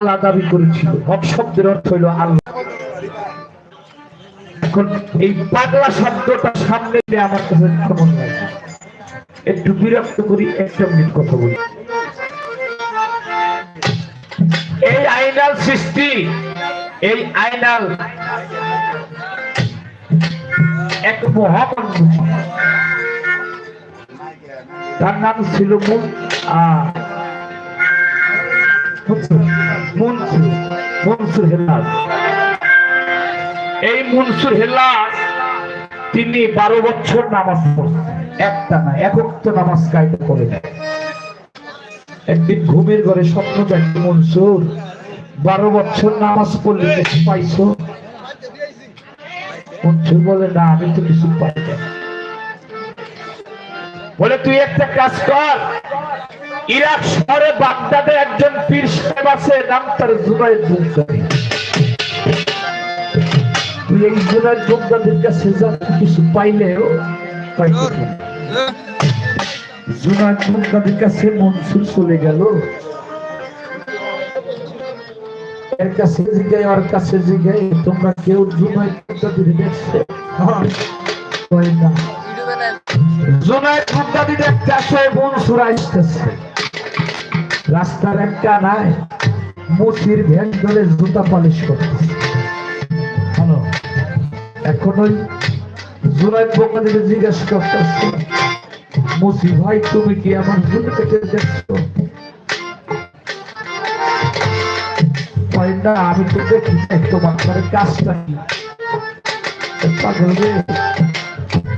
আল্লাহ দাবি করেছিল। হক শব্দের অর্থ হইল আল্লাহ। এখন এই পাগলা শব্দটা সামনে দিয়ে আমার কাছে কেমন লাগে, একটু বিরক্ত করি, একটা মিনিট কথা বলি। এই আইনাল সৃষ্টি, এই আইনাল এক মহামানব, তার নাম ছিল মনসুর হেলাল। এই মনসুর হেলাল তিনি 12 বছর নামাজ পড়ছেন, একটা না একক নামাজ কায়দা করে নেয়। একদিন ঘুমের ঘরে স্বপ্ন দেখে, মনসুর 12 বছর নামাজ পড়লে কিছু পাইছো? মনসুর বলে, না আমি তো কিছু পাই না। বলে, তুই একটা কাজ কর, ইরাক শহরে বাগদাদে একজন পীর সাহেব আছে, নাম তার জুনায়েদ বুগদাদি। তুই এই জুনায়েদ বুগদাদির কাছে যা, কিছু পাইলেও পাইতে। জুনায়েদ বুগদাদির কাছে মনসুর চলে গেল। এর কাছে জিজ্ঞাই, ওর কাছে জিজ্ঞাই, তোমরা কেউ জুনায়েদ বুগদাদির দেখছো? না। জুনায়েদ বুগদাদি দেখতে আসে, মনসুর আসতেছে। রাস্তার একটা নাই মুসির ভ্যান ধরে জুতা পালিশ করতেছে। এখন ওই জুনায়েদ বুগদাদিকে জিজ্ঞাসা করতেছে, মুসি ভাই তুমি কি আমার জুতাকে দেখছো? না, আমি তো দেখি তোমার কাজটা কি।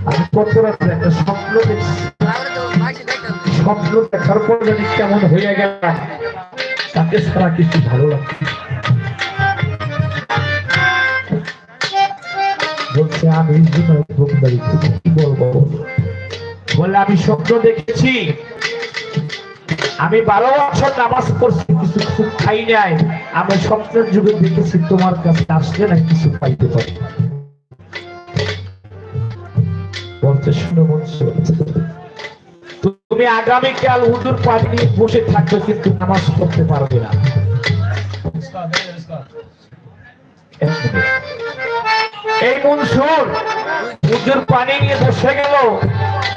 আমি কত রাত্রে একটা স্বপ্ন দেখছি, স্বপ্ন দেখার পর জানি কেমন হয়ে গেল, তাকে ছাড়া কিছু ভালো লাগছে। বলছে, আমি জুনায়েদ বুগদাদি, তুমি কি বলবো? বলে, আমি স্বপ্ন দেখেছি, আমি 12 বছর নামাজ পড়ছি, কিছু খুব খাই নাই। আমি স্বপ্নের যুগে দেখেছি তোমার কাছে আসলে না কিছু পাইতে পারি। বলতে, শুনো মনসুর, তুমি আগামীকাল হুজুর পানি নিয়ে বসে থাকবে, কিন্তু নামাজ পড়তে পারবে না। এই মনসুর হুজুর পানি নিয়ে বসে গেল।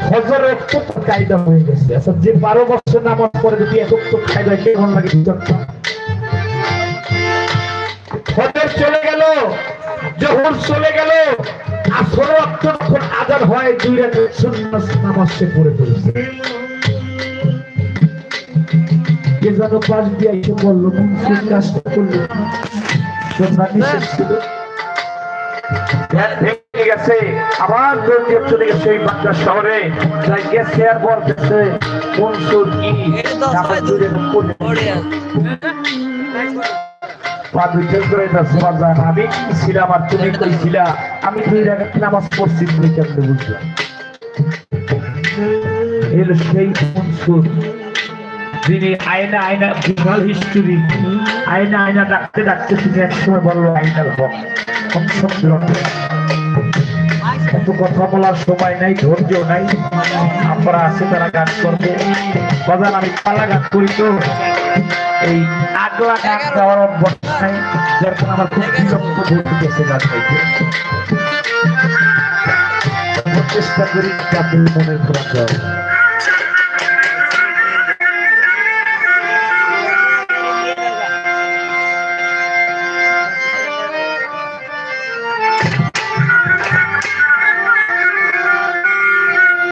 ফজরের তো কায়দা হয়ে গেছে। আচ্ছা, যে 12 বছর নামাজ পড়ে যদি একক তো কায়দা কেমন লাগে? ফজর চলে গেল, জোহর চলে গেল, আসর ওয়াক্ত যখন আযান হয় 2 রাকাত সুন্নাত নামাজ সে পড়ে ফেলেছে। কে যেন পাশ দিয়ে এসে বলল, মনসুর কাজটা করলো, তোমরা নিষেধ ছিল। ভেঙে গেছে, আবার দৌড়িয়ে চলে গেছে ওই বাগদাদ শহরে। যাই গেছে আর বলতেছে, মনসুর কি আমি ছিলাম আর তুমি কইছিলা, আমি 2 রাকাত নামাজ পড়ছি, তুমি কেমনে বুঝলাম? এলো সেই মনসুর যিনি আয়না আয়না বিশাল হিস্ট্রি, আয়না আয়না ডাকতে ডাকতে তিনি একসময় বললো আইনাল হক। এত কথা বলার সময় নাই, ধৈর্য নাই, আমরা আছে তারা গান করবো। বাজার আমি পালা গান করি, তো এই আগলা গান গাওয়ার অবস্থায়, যার কারণে আমার খুব বিরক্ত ঘটে গেছে গান গাইতে। চেষ্টা করি যাতে মনের খোরাক হয়।